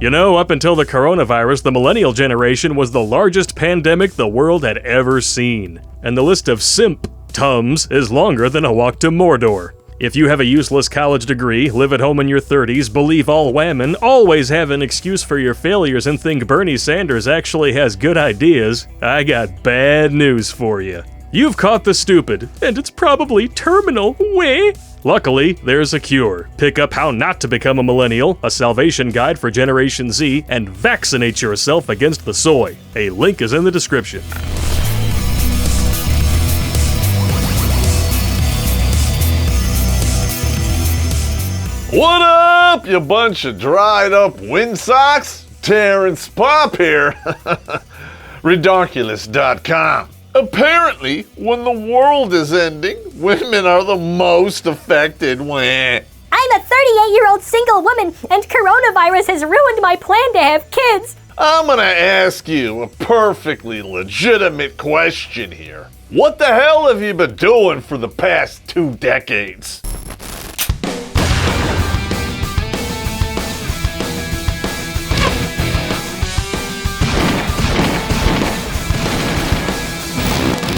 You know, up until the coronavirus, the millennial generation was the largest pandemic the world had ever seen. And the list of symptoms is longer than a walk to Mordor. If you have a useless college degree, live at home in your 30s, believe all wahmen, always have an excuse for your failures, and think Bernie Sanders actually has good ideas, I got bad news for you. You've caught the stupid, and it's probably terminal. Weh? Luckily, there's a cure. Pick up How Not to Become a Millennial, a salvation guide for Generation Z, and vaccinate yourself against the soy. A link is in the description. What up, you bunch of dried up windsocks? Terrence Popp here. Redonkulas.com. Apparently, when the world is ending, women are the most affected. I'm a 38-year-old single woman, and coronavirus has ruined my plan to have kids. I'm gonna ask you a perfectly legitimate question here. What the hell have you been doing for the past 2 decades?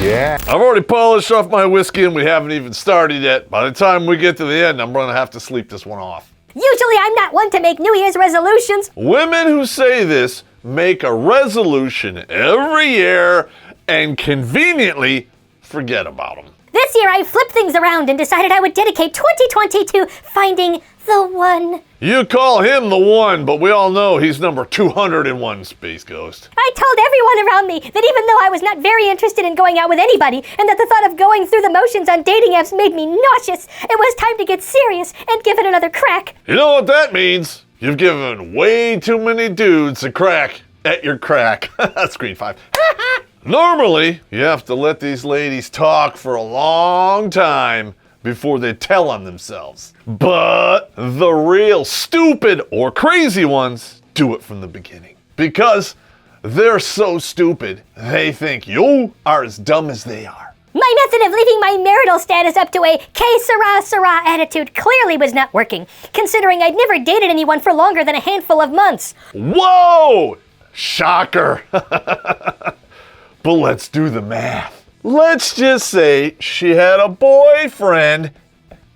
Yeah. I've already polished off my whiskey and we haven't even started yet. By the time we get to the end, I'm gonna have to sleep this one off. Usually I'm not one to make New Year's resolutions. Women who say this make a resolution every year and conveniently forget about them. This year I flipped things around and decided I would dedicate 2020 to finding the one. You call him the one, but we all know he's number 201, Space Ghost. I told everyone around me that even though I was not very interested in going out with anybody, and that the thought of going through the motions on dating apps made me nauseous, it was time to get serious and give it another crack. You know what that means? You've given way too many dudes a crack at your crack. Screen 5. Normally, you have to let these ladies talk for a long time before they tell on themselves. But the real stupid or crazy ones do it from the beginning. Because they're so stupid, they think you are as dumb as they are. My method of leaving my marital status up to a que sera attitude clearly was not working, considering I'd never dated anyone for longer than a handful of months. Whoa! Shocker. But let's do the math. Let's just say she had a boyfriend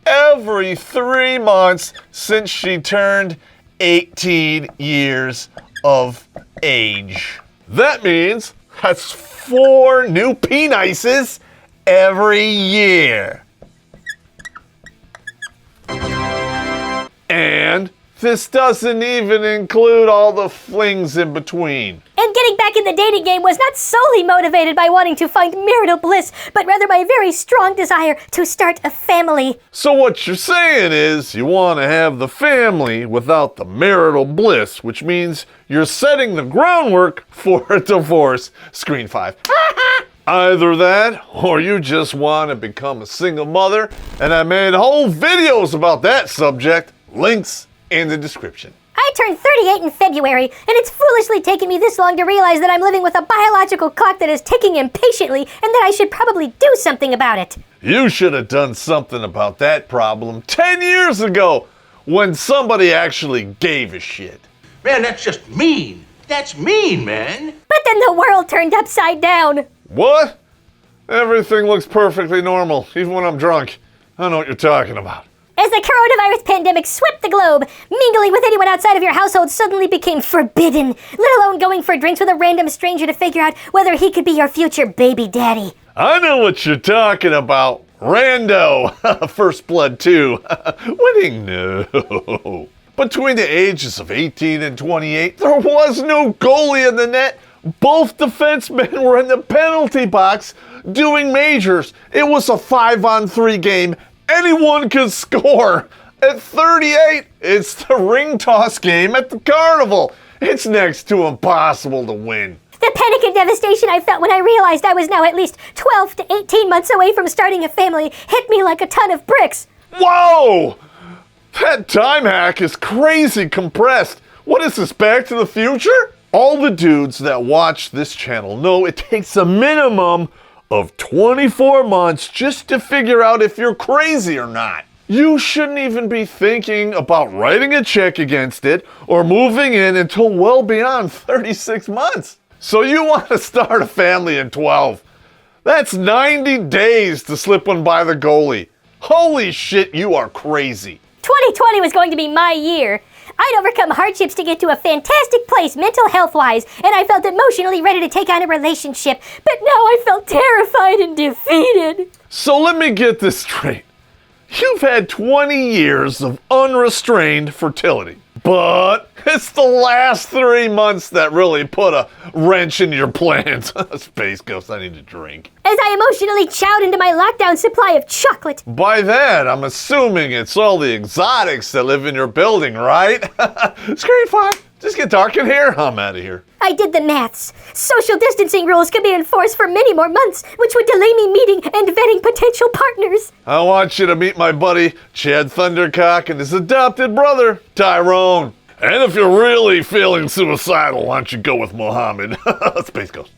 every 3 months since she turned 18 years of age. That means that's 4 new penises every year. And this doesn't even include all the flings in between. And getting back in the dating game was not solely motivated by wanting to find marital bliss, but rather by a very strong desire to start a family. So what you're saying is you want to have the family without the marital bliss, which means you're setting the groundwork for a divorce. Screen 5. Either that, or you just want to become a single mother, and I made whole videos about that subject. Links in the description. I turned 38 in February, and it's foolishly taken me this long to realize that I'm living with a biological clock that is ticking impatiently, and that I should probably do something about it. You should have done something about that problem 10 years ago, when somebody actually gave a shit. Man, that's just mean. That's mean, man. But then the world turned upside down. What? Everything looks perfectly normal, even when I'm drunk. I don't know what you're talking about. As the coronavirus pandemic swept the globe, mingling with anyone outside of your household suddenly became forbidden, let alone going for drinks with a random stranger to figure out whether he could be your future baby daddy. I know what you're talking about. Rando. First Blood 2. Winning? No. Between the ages of 18 and 28, there was no goalie in the net. Both defensemen were in the penalty box doing majors. It was a 5-on-3 game. Anyone could score. At 38, it's the ring toss game at the carnival. It's next to impossible to win. The panic and devastation I felt when I realized I was now at least 12 to 18 months away from starting a family hit me like a ton of bricks. Whoa! That time hack is crazy compressed. What is this, Back to the Future? All the dudes that watch this channel know it takes a minimum of 24 months just to figure out if you're crazy or not. you shouldn't even be thinking about writing a check against it or moving in until well beyond 36 months. So you want to start a family in 12. That's 90 days to slip one by the goalie. Holy shit, you are crazy. 2020 was going to be my year. I'd overcome hardships to get to a fantastic place mental health-wise, and I felt emotionally ready to take on a relationship. But now I felt terrified and defeated. So let me get this straight. You've had 20 years of unrestrained fertility, but it's the last 3 months that really put a wrench in your plans. Space Ghost, I need a drink. As I emotionally chowed into my lockdown supply of chocolate. By that, I'm assuming it's all the exotics that live in your building, right? Screen 5, just get dark in here. I'm out of here. I did the maths. Social distancing rules could be enforced for many more months, which would delay me meeting and vetting potential partners. I want you to meet my buddy, Chad Thundercock, and his adopted brother, Tyrone. And if you're really feeling suicidal, why don't you go with Mohammed? Space Ghost.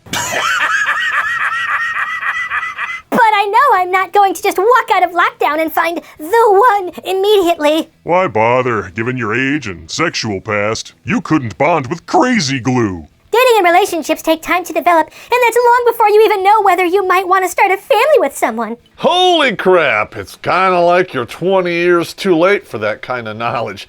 But I know I'm not going to just walk out of lockdown and find the one immediately. Why bother? Given your age and sexual past, you couldn't bond with crazy glue. Dating and relationships take time to develop, and that's long before you even know whether you might want to start a family with someone. Holy crap, it's kind of like you're 20 years too late for that kind of knowledge.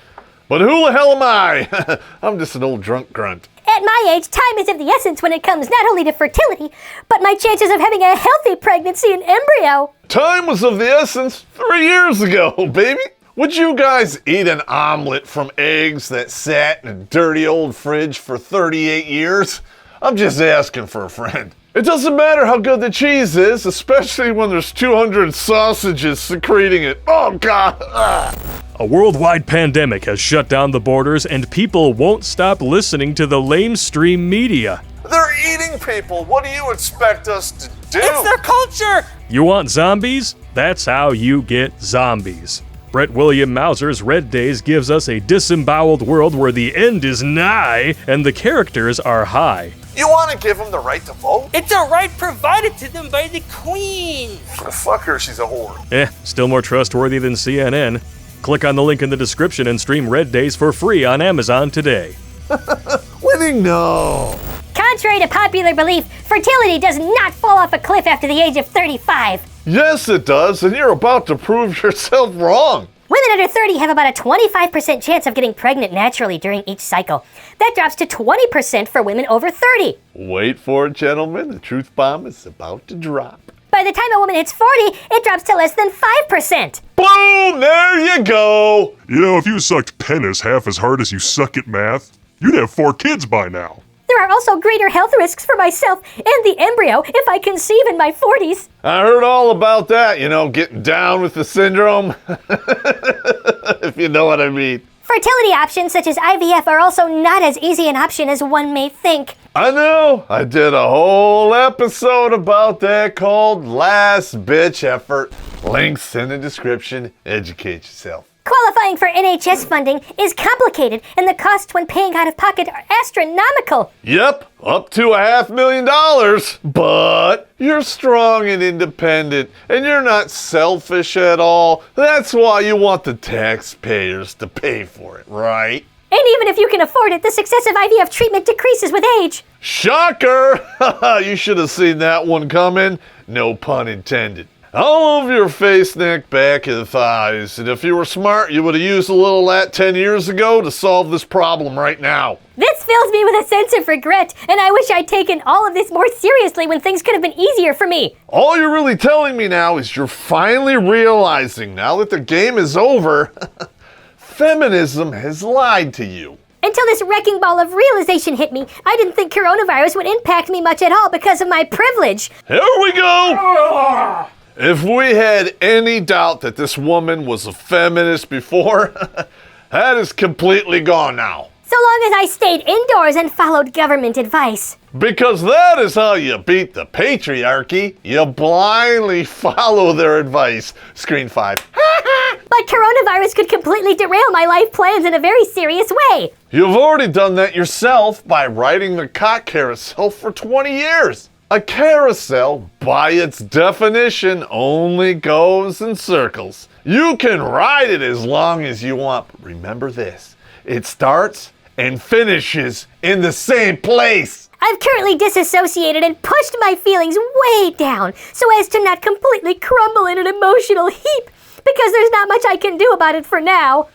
But who the hell am I? I'm just an old drunk grunt. At my age, time is of the essence when it comes not only to fertility, but my chances of having a healthy pregnancy and embryo. Time was of the essence 3 years ago, baby. Would you guys eat an omelet from eggs that sat in a dirty old fridge for 38 years? I'm just asking for a friend. It doesn't matter how good the cheese is, especially when there's 200 sausages secreting it. Oh, God. Ugh. A worldwide pandemic has shut down the borders, and people won't stop listening to the lamestream media. They're eating people. What do you expect us to do? It's their culture! You want zombies? That's how you get zombies. Brett William Mauser's Red Days gives us a disemboweled world where the end is nigh and the characters are high. You want to give them the right to vote? It's a right provided to them by the Queen! Fuck her, she's a whore. Still more trustworthy than CNN. Click on the link in the description and stream Red Days for free on Amazon today. Winning? No. Contrary to popular belief, fertility does not fall off a cliff after the age of 35. Yes, it does, and you're about to prove yourself wrong. Women under 30 have about a 25% chance of getting pregnant naturally during each cycle. That drops to 20% for women over 30. Wait for it, gentlemen. The truth bomb is about to drop. By the time a woman hits 40, it drops to less than 5%. Boom! There you go! You know, if you sucked penis half as hard as you suck at math, you'd have 4 kids by now. There are also greater health risks for myself and the embryo if I conceive in my 40s. I heard all about that, getting down with the syndrome. If you know what I mean. Fertility options such as IVF are also not as easy an option as one may think. I know. I did a whole episode about that called Last Bitch Effort. Links in the description. Educate yourself. Qualifying for NHS funding is complicated, and the costs when paying out of pocket are astronomical. Yep, up to $500,000. But you're strong and independent, and you're not selfish at all. That's why you want the taxpayers to pay for it, right? And even if you can afford it, the success of IVF treatment decreases with age. Shocker! You should have seen that one coming. No pun intended. All over your face, neck, back, and thighs. And if you were smart, you would have used a little of that 10 years ago to solve this problem right now. This fills me with a sense of regret, and I wish I'd taken all of this more seriously when things could have been easier for me. All you're really telling me now is you're finally realizing, now that the game is over, feminism has lied to you. Until this wrecking ball of realization hit me, I didn't think coronavirus would impact me much at all because of my privilege. Here we go! If we had any doubt that this woman was a feminist before, that is completely gone now. So long as I stayed indoors and followed government advice. Because that is how you beat the patriarchy. You blindly follow their advice. Screen 5. But coronavirus could completely derail my life plans in a very serious way. You've already done that yourself by riding the cock carousel for 20 years. A carousel, by its definition, only goes in circles. You can ride it as long as you want, but remember this, it starts and finishes in the same place. I've currently disassociated and pushed my feelings way down so as to not completely crumble in an emotional heap, because there's not much I can do about it for now.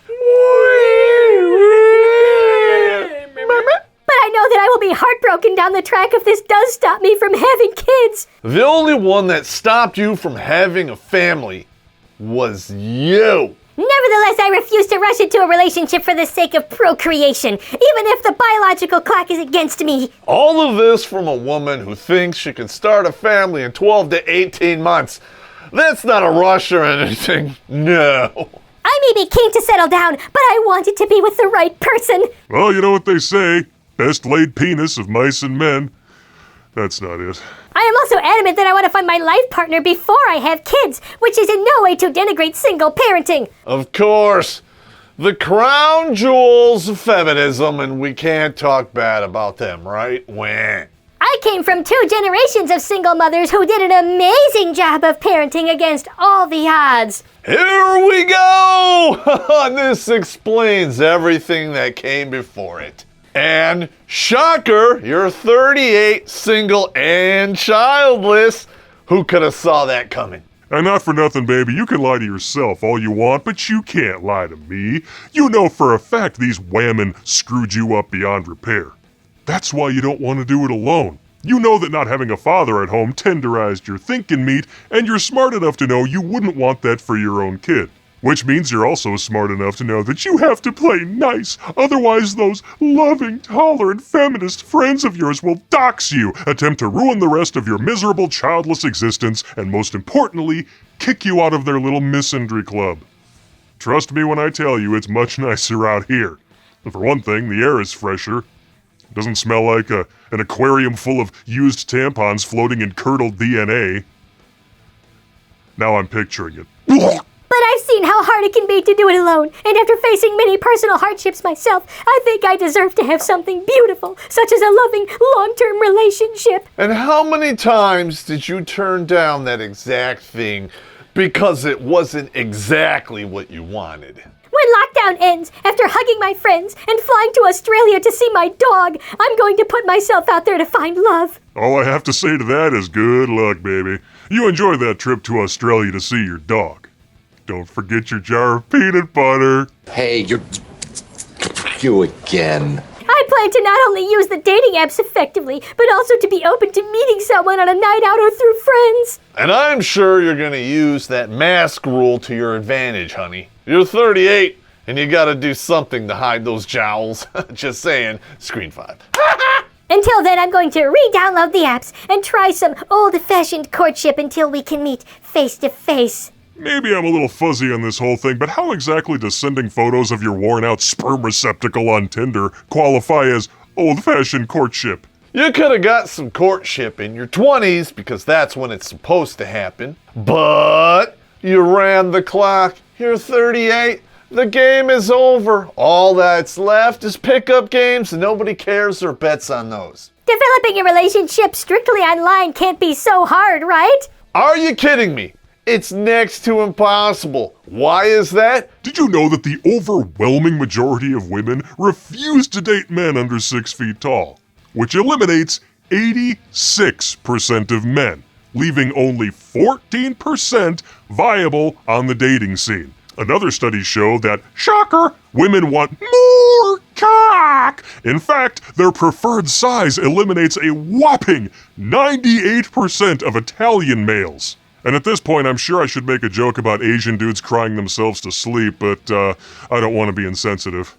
But I know that I will be heartbroken down the track if this does stop me from having kids. The only one that stopped you from having a family was you. Nevertheless, I refuse to rush into a relationship for the sake of procreation, even if the biological clock is against me. All of this from a woman who thinks she can start a family in 12 to 18 months. That's not a rush or anything, no. I may be keen to settle down, but I want it to be with the right person. Well, you know what they say. Best laid penis of mice and men. That's not it. I am also adamant that I want to find my life partner before I have kids, which is in no way to denigrate single parenting. Of course. The crown jewels of feminism, and we can't talk bad about them, right? Wah. I came from 2 generations of single mothers who did an amazing job of parenting against all the odds. Here we go! This explains everything that came before it. And shocker, you're 38, single, and childless. Who could have saw that coming? And not for nothing, baby, you can lie to yourself all you want, but you can't lie to me. You know for a fact these wahmen screwed you up beyond repair. That's why you don't want to do it alone. You know that not having a father at home tenderized your thinking meat, and you're smart enough to know you wouldn't want that for your own kid. Which means you're also smart enough to know that you have to play nice, otherwise those loving, tolerant, feminist friends of yours will dox you, attempt to ruin the rest of your miserable, childless existence, and most importantly, kick you out of their little misandry club. Trust me when I tell you it's much nicer out here. And for one thing, the air is fresher. It doesn't smell like an aquarium full of used tampons floating in curdled DNA. Now I'm picturing it. But I've seen how hard it can be to do it alone, and after facing many personal hardships myself, I think I deserve to have something beautiful, such as a loving, long-term relationship. And how many times did you turn down that exact thing because it wasn't exactly what you wanted? When lockdown ends, after hugging my friends and flying to Australia to see my dog, I'm going to put myself out there to find love. All I have to say to that is good luck, baby. You enjoy that trip to Australia to see your dog. Don't forget your jar of peanut butter. Hey, you again. I plan to not only use the dating apps effectively, but also to be open to meeting someone on a night out or through friends. And I'm sure you're going to use that mask rule to your advantage, honey. You're 38, and you got to do something to hide those jowls. Just saying. Screen 5. Until then, I'm going to re-download the apps and try some old-fashioned courtship until we can meet face to face. Maybe I'm a little fuzzy on this whole thing, but how exactly does sending photos of your worn-out sperm receptacle on Tinder qualify as old-fashioned courtship? You could have got some courtship in your 20s because that's when it's supposed to happen. But you ran the clock. You're 38. The game is over. All that's left is pickup games, and nobody cares or bets on those. Developing a relationship strictly online can't be so hard, right? Are you kidding me? It's next to impossible. Why is that? Did you know that the overwhelming majority of women refuse to date men under 6 feet tall, which eliminates 86% of men, leaving only 14% viable on the dating scene. Another study showed that, shocker, women want more cock. In fact, their preferred size eliminates a whopping 98% of Italian males. And at this point, I'm sure I should make a joke about Asian dudes crying themselves to sleep, but I don't want to be insensitive.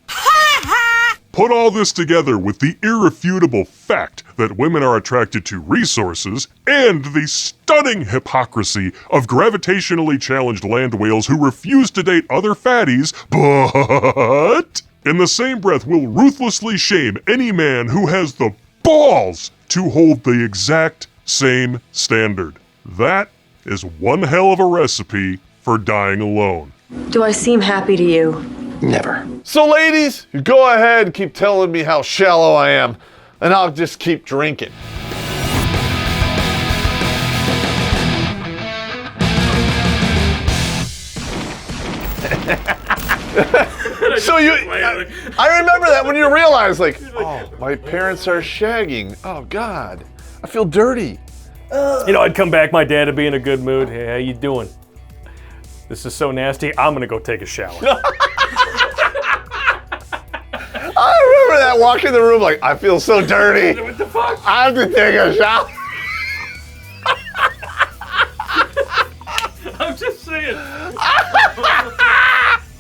Put all this together with the irrefutable fact that women are attracted to resources and the stunning hypocrisy of gravitationally challenged land whales who refuse to date other fatties, but in the same breath will ruthlessly shame any man who has the balls to hold the exact same standard. That is one hell of a recipe for dying alone. Do I seem happy to you? Never. So ladies, you go ahead and keep telling me how shallow I am, and I'll just keep drinking. So I remember that when you realize, like, oh, my parents are shagging. Oh, God. I feel dirty. You know, I'd come back, my dad would be in a good mood. Hey, how you doing? This is so nasty, I'm gonna go take a shower. I remember that, walking in the room like, I feel so dirty. What the fuck? I have to take a shower. I'm just saying.